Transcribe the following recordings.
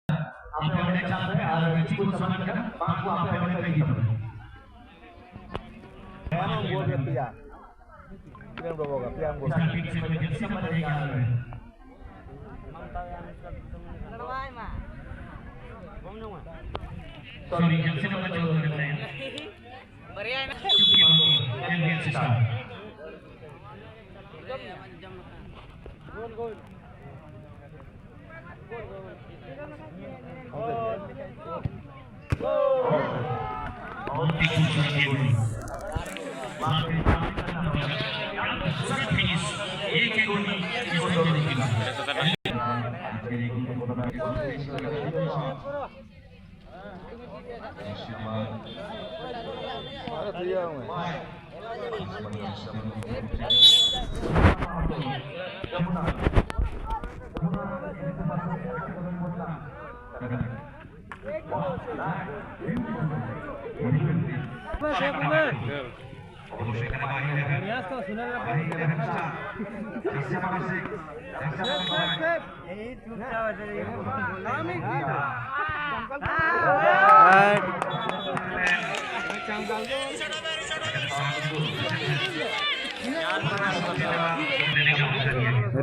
apa yang mereka sampai cukup sama kan mampu apa yang mereka gitu. Emang gua dia tiang. Tiang berapa gak? Tiang gua. Siapa dari kalian? Sorry, yang siapa jauh dari Berian. Cukup mampu yang dia sisa.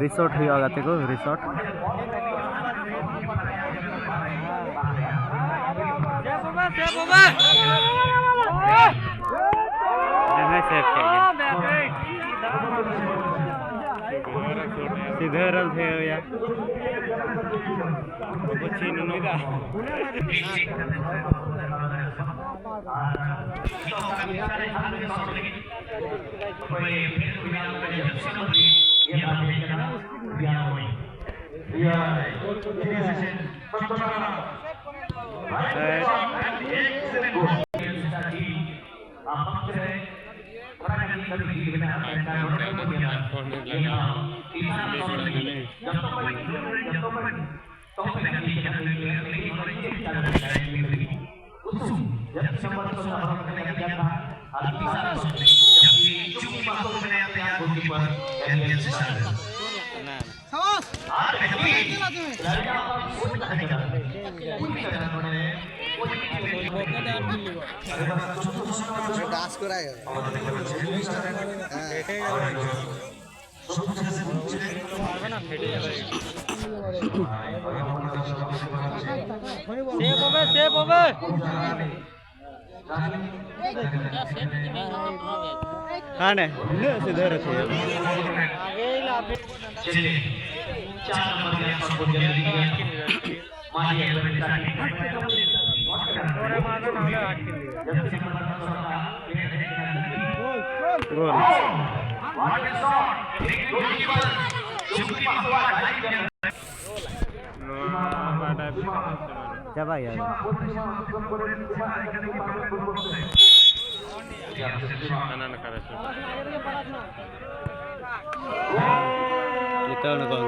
Resort हुई आगते को resort सीधे रल थे यार कुछ नहीं था डांस कराएगा सेफ होवे कहाँ है सीधे रखे चलिए 4 number yang kemudian masih ada coba ya kita nonton